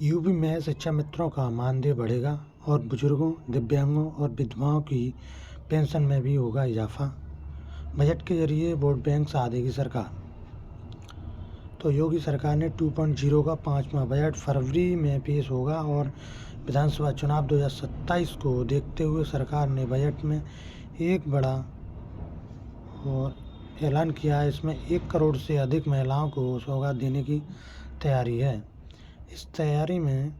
UP में शिक्षा मित्रों का मानदेय बढ़ेगा और बुजुर्गों, दिव्यांगों और विधवाओं की पेंशन में भी होगा इजाफा। बजट के जरिए वोट बैंक साधेगी सरकार। तो योगी सरकार ने 2.0 का 5वां बजट फरवरी में पेश होगा और विधानसभा चुनाव 2027 को देखते हुए सरकार ने बजट में एक बड़ा और ऐलान किया है। इसमें 1 करोड़ से अधिक महिलाओं को सौगात देने की तैयारी है। इस तैयारी में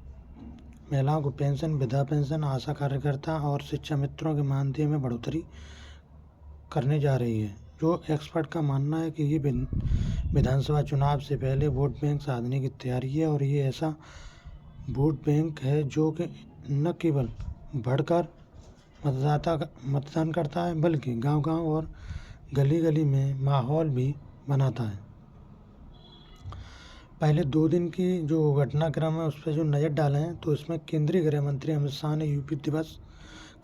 महिलाओं को पेंशन, विधवा पेंशन, आशा कार्यकर्ता और शिक्षा मित्रों के मानदेय में बढ़ोतरी करने जा रही है। जो एक्सपर्ट का मानना है कि ये विधानसभा चुनाव से पहले वोट बैंक साधने की तैयारी है और ये ऐसा वोट बैंक है जो कि न केवल बढ़कर मतदान करता है बल्कि गांव-गांव और गली-गली में माहौल भी बनाता है। पहले 2 दिन की जो घटनाक्रम है उस पर जो नज़र डालें हैं तो इसमें केंद्रीय गृह मंत्री अमित शाह ने यूपी दिवस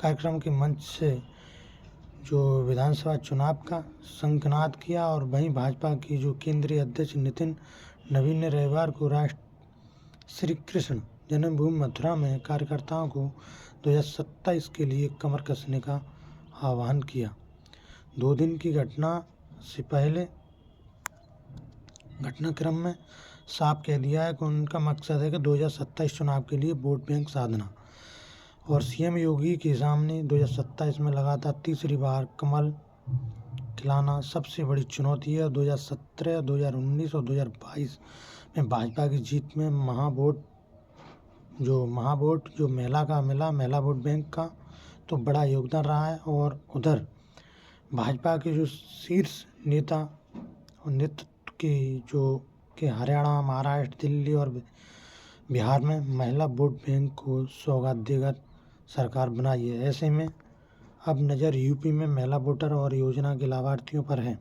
कार्यक्रम के मंच से जो विधानसभा चुनाव का शंखनाद किया और वहीं भाजपा की जो केंद्रीय अध्यक्ष नितिन नवीन ने रविवार को राष्ट्र श्री कृष्ण जन्मभूमि मथुरा में कार्यकर्ताओं को 2027 के लिए कमर कसने का आह्वान किया। 2 दिन की घटना से पहले घटनाक्रम में साफ कह दिया है कि उनका मकसद है कि 2027 चुनाव के लिए वोट बैंक साधना और सीएम योगी के सामने 2027 में लगातार तीसरी बार कमल खिलाना सबसे बड़ी चुनौती है। 2017, 2019 और 2022 में भाजपा की जीत में महावोट जो महिला वोट बैंक का तो बड़ा योगदान रहा है और उधर भाजपा के जो शीर्ष नेता और नेतृत्व के हरियाणा, महाराष्ट्र, दिल्ली और बिहार में महिला वोट बैंक को सौगात देकर सरकार बनाई है। ऐसे में अब नज़र यूपी में महिला वोटर और योजना के लाभार्थियों पर है।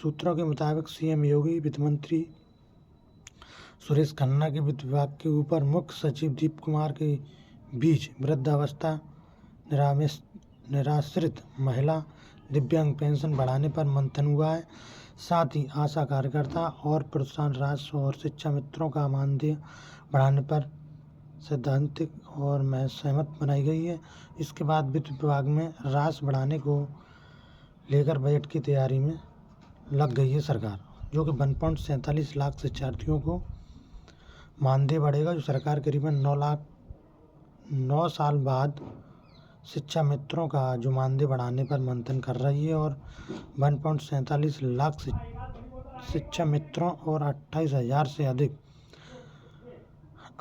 सूत्रों के मुताबिक सीएम योगी, वित्त मंत्री सुरेश खन्ना के वित्त विभाग के ऊपर मुख्य सचिव दीप कुमार के बीच वृद्धावस्था निराश्रित महिला, दिव्यांग पेंशन बढ़ाने पर मंथन हुआ है। साथ ही आशा कार्यकर्ता और प्रोत्साहन राशि और शिक्षा मित्रों का मानदेय बढ़ाने पर सैद्धांतिक और सहमत बनाई गई है। इसके बाद वित्त विभाग में राशि बढ़ाने को लेकर बजट की तैयारी में लग गई है सरकार, जो कि 1.47 लाख शिक्षार्थियों को मानदेय बढ़ेगा। जो सरकार करीबन 9 साल बाद शिक्षा मित्रों का जो मानदेय बढ़ाने पर मंथन कर रही है और 1.47 लाख शिक्षा मित्रों और 28,000 से अधिक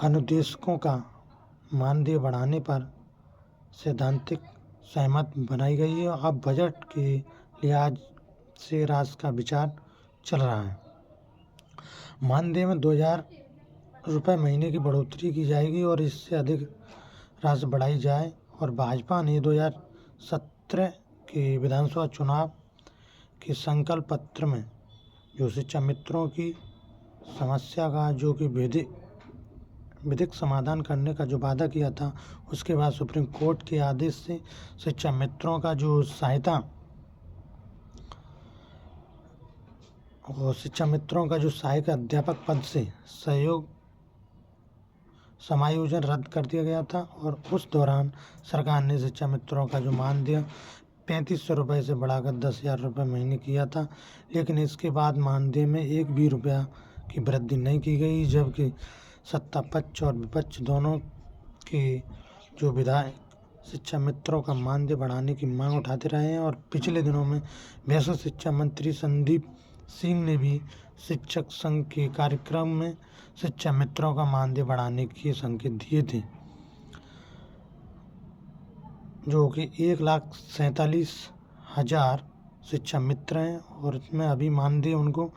अनुदेशकों का मानदेय बढ़ाने पर सैद्धांतिक सहमत बनाई गई है। अब बजट के लिहाज से राशि का विचार चल रहा है। मानदेय में 2,000 रुपये महीने की बढ़ोतरी की जाएगी और इससे अधिक राशि बढ़ाई जाए और भाजपा ने 2017 के विधानसभा चुनाव के संकल्प पत्र में जो शिक्षा मित्रों की समस्या का जो कि विधिक समाधान करने का जो वादा किया था, उसके बाद सुप्रीम कोर्ट के आदेश से शिक्षा मित्रों का जो सहायक अध्यापक पद से समायोजन रद्द कर दिया गया था और उस दौरान सरकार ने शिक्षा मित्रों का जो मानदेय 3500 रुपये से बढ़ाकर 10,000 रुपये महीने किया था। लेकिन इसके बाद मानदेय में एक भी रुपया की वृद्धि नहीं की गई, जबकि सत्ता पक्ष और विपक्ष दोनों के जो विधायक शिक्षा मित्रों का मानदेय बढ़ाने की मांग उठाते रहे हैं और पिछले दिनों में वैसे शिक्षा मंत्री संदीप सिंह ने भी शिक्षक संघ के कार्यक्रम में शिक्षा मित्रों का मानदेय बढ़ाने के संकेत दिए थे, जो कि 1,47,000 शिक्षा मित्र हैं और इसमें अभी मानदेय उनको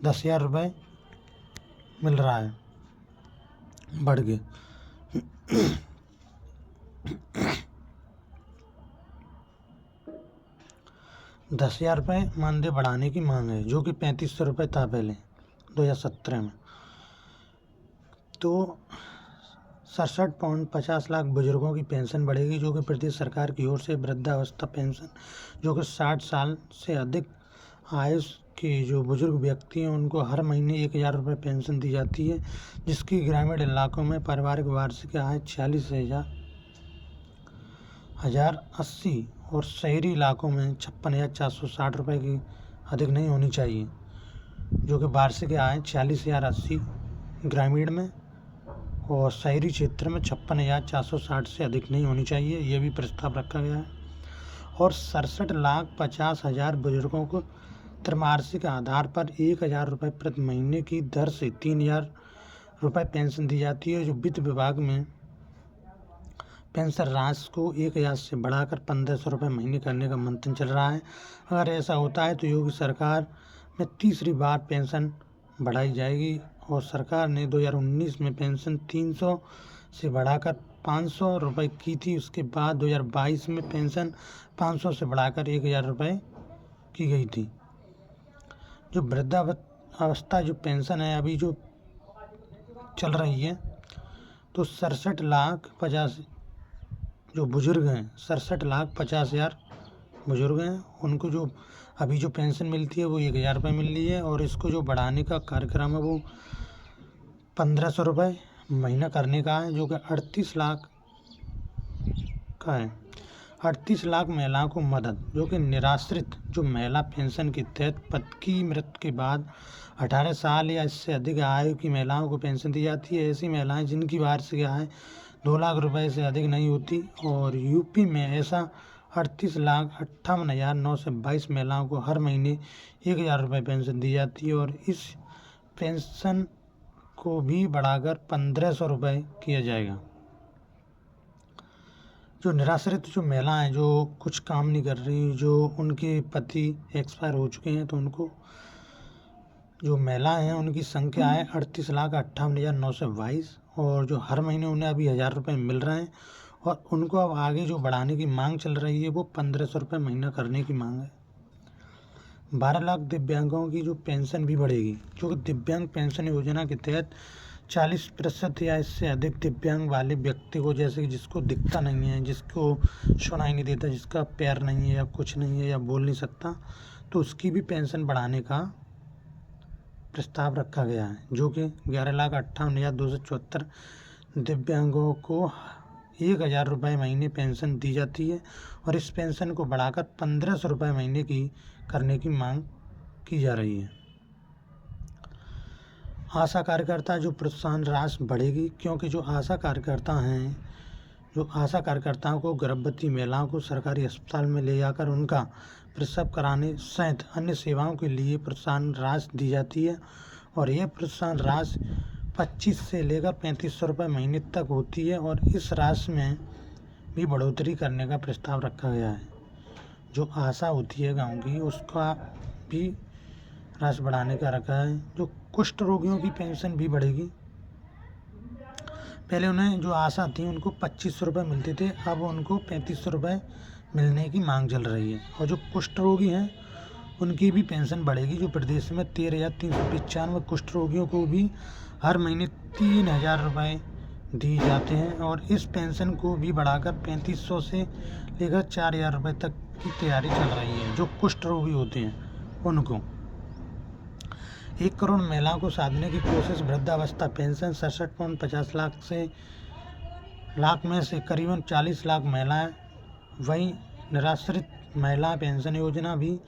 10,000 रुपये मिल रहा है बढ़ के। 10,000 रुपये मानदेय बढ़ाने की मांग है, जो कि 3,500 रुपये था पहले 2017 में। तो 67.50 लाख बुजुर्गों की पेंशन बढ़ेगी, जो कि प्रदेश सरकार की ओर से वृद्धावस्था पेंशन जो कि 60 साल से अधिक आयु के जो बुजुर्ग व्यक्ति हैं उनको हर महीने 1,000 रुपये पेंशन दी जाती है, जिसकी ग्रामीण इलाकों में पारिवारिक वार्षिक आय 40,080 और शहरी इलाकों में 56,460 रुपये की अधिक नहीं होनी चाहिए, जो कि वार्षिक आय 40,080 ग्रामीण में और शहरी क्षेत्र में 56,460 से अधिक नहीं होनी चाहिए। ये भी प्रस्ताव रखा गया है। और 67,50,000 बुजुर्गों को त्रैमासिक आधार पर 1,000 रुपये प्रति महीने की दर से 3,000 रुपये पेंशन दी जाती है, जो वित्त विभाग में पेंशन राशि को 1,000 से बढ़ाकर 1,500 रुपये महीने करने का मंथन चल रहा है। अगर ऐसा होता है तो योगी सरकार में तीसरी बार पेंशन बढ़ाई जाएगी। और सरकार ने 2019 में पेंशन 300 से बढ़ाकर 500 रुपये की थी। उसके बाद 2022 में पेंशन 500 से बढ़ाकर 1,000 रुपये की गई थी। जो वृद्धावस्था जो पेंशन है अभी जो चल रही है, तो 67,50,000 जो बुजुर्ग हैं, 67,50,000 बुजुर्ग हैं, उनको जो अभी जो पेंशन मिलती है वो 1,000 रुपये मिल रही है। और इसको जो बढ़ाने का कार्यक्रम है वो 1,500 रुपये महीना करने का है, जो कि 38 लाख का है। 38 लाख महिलाओं को मदद, जो कि निराश्रित जो महिला पेंशन के तहत पति की मृत्यु के बाद 18 साल या इससे अधिक आयु की महिलाओं को पेंशन दी जाती है। ऐसी महिलाएं जिनकी वार्षिक आय 2 लाख रुपए से अधिक नहीं होती। और यूपी में ऐसा 38,58,922 महिलाओं को हर महीने 1,000 रुपये पेंशन दी जाती है। और इस पेंशन को भी बढ़ाकर 1,500 रुपये किया जाएगा। जो निराश्रित जो महिलाएं जो कुछ काम नहीं कर रही, जो उनके पति एक्सपायर हो चुके हैं, तो उनको जो महिलाएं हैं उनकी संख्या है 38,58,922 और जो हर महीने उन्हें अभी 1,000 रुपये मिल रहे हैं। और उनको अब आगे जो बढ़ाने की मांग चल रही है वो 1,500 रुपये महीना करने की मांग है। 12 लाख दिव्यांगों की जो पेंशन भी बढ़ेगी, जो कि दिव्यांग पेंशन योजना के तहत 40% या इससे अधिक दिव्यांग वाले व्यक्ति को, जैसे कि जिसको दिखता नहीं है, जिसको सुनाई नहीं देता, जिसका पैर नहीं है या कुछ नहीं है या बोल नहीं सकता, तो उसकी भी पेंशन बढ़ाने का प्रस्ताव रखा गया है, जो कि 11,58,274 दिव्यांगों को 1,000 रुपये महीने पेंशन दी जाती है। और इस पेंशन को बढ़ाकर 1,500 रुपये महीने की करने की मांग की जा रही है। आशा कार्यकर्ता जो प्रोत्साहन राशि बढ़ेगी, क्योंकि जो आशा कार्यकर्ता हैं, जो आशा कार्यकर्ताओं को गर्भवती महिलाओं को सरकारी अस्पताल में ले जाकर उनका प्रसव कराने सहित अन्य सेवाओं के लिए प्रोत्साहन राशि दी जाती है। और यह प्रोत्साहन राशि 25 से लेकर 3,500 रुपये महीने तक होती है। और इस राशि में भी बढ़ोतरी करने का प्रस्ताव रखा गया है। जो आशा होती है गांव की, उसका भी राशि बढ़ाने का रखा है। जो कुष्ठ रोगियों की पेंशन भी बढ़ेगी। पहले उन्हें जो आशा थी उनको 2,500 रुपये मिलते थे, अब उनको 3,500 रुपये मिलने की मांग चल रही है। और जो कुष्ठ रोगी हैं उनकी भी पेंशन बढ़ेगी। जो प्रदेश में 13,395 कुष्ठ रोगियों को भी हर महीने 3,000 रुपये दिए जाते हैं। और इस पेंशन को भी बढ़ाकर 3,500 से लेकर 4,000 रुपये तक की तैयारी चल रही है। जो कुष्ठ रोगी होते हैं उनको 1 करोड़ महिलाओं को साधने की कोशिश। वृद्धावस्था पेंशन 67.50 लाख में से करीबन 40 लाख महिलाएं। वहीं निराश्रित महिला पेंशन योजना भी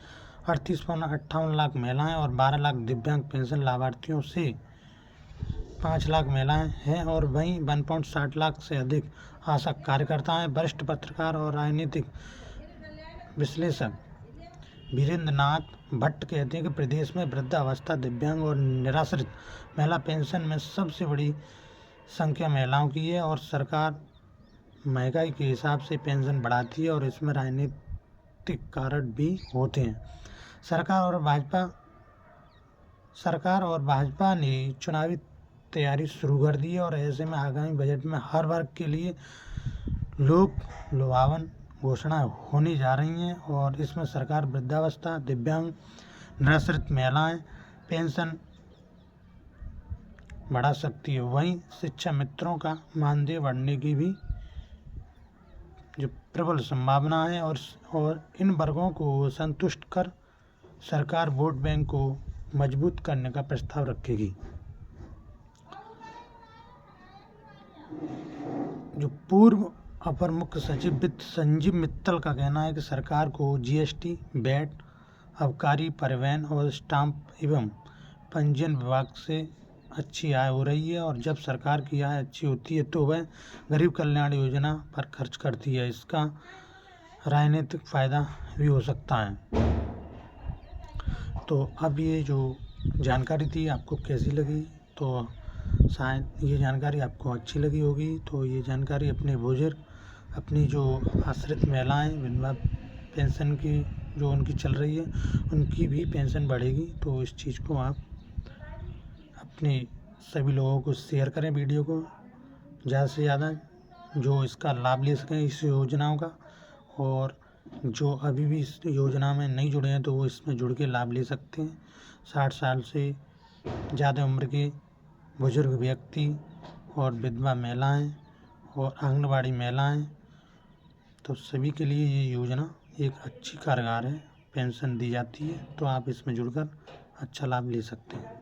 38.58 लाख महिलाएं और 12 लाख दिव्यांग पेंशन लाभार्थियों से 5 लाख महिलाएं हैं। और वहीं 1.60 लाख से अधिक आशा कार्यकर्ता हैं। वरिष्ठ पत्रकार और राजनीतिक विश्लेषक वीरेंद्र नाथ भट्ट कहते हैं कि प्रदेश में वृद्धावस्था, दिव्यांग और निराश्रित महिला पेंशन में सबसे बड़ी संख्या महिलाओं की है। और सरकार महंगाई के हिसाब से पेंशन बढ़ाती है और इसमें राजनीतिक कारण भी होते हैं। सरकार और भाजपा ने चुनावी तैयारी शुरू कर दी है। और ऐसे में आगामी बजट में हर वर्ग के लिए लोक लुभावन घोषणाएं होने जा रही हैं। और इसमें सरकार वृद्धावस्था, दिव्यांग, निराश्रित महिलाएं पेंशन बढ़ा सकती है। वहीं शिक्षा मित्रों का मानदेय बढ़ने की भी जो प्रबल संभावना है। और इन वर्गों को संतुष्ट कर सरकार वोट बैंक को मजबूत करने का प्रस्ताव रखेगी। जो पूर्व अपर मुख्य सचिव वित्त संजीव मित्तल का कहना है कि सरकार को जीएसटी, वैट, आबकारी, परिवहन और स्टाम्प एवं पंजीयन विभाग से अच्छी आय हो रही है, और जब सरकार की आय अच्छी होती है तो वह गरीब कल्याण योजना पर खर्च करती है। इसका राजनीतिक फायदा भी हो सकता है। तो अब ये जो जानकारी थी आपको कैसी लगी, तो शायद ये जानकारी आपको अच्छी लगी होगी। तो ये जानकारी अपने बुजुर्ग, अपनी जो आश्रित महिलाएं विधवा पेंशन की जो उनकी चल रही है उनकी भी पेंशन बढ़ेगी। तो इस चीज़ को आप अपने सभी लोगों को शेयर करें, वीडियो को ज़्यादा से ज़्यादा, जो इसका लाभ ले सकें इस योजनाओं का। और जो अभी भी इस योजना में नहीं जुड़े हैं तो वो इसमें जुड़ के लाभ ले सकते हैं। 60 साल से ज़्यादा उम्र के बुजुर्ग व्यक्ति और विधवा महिलाएं और आंगनबाड़ी महिलाएं, तो सभी के लिए ये योजना एक अच्छी कारगर है। पेंशन दी जाती है, तो आप इसमें जुड़कर अच्छा लाभ ले सकते हैं।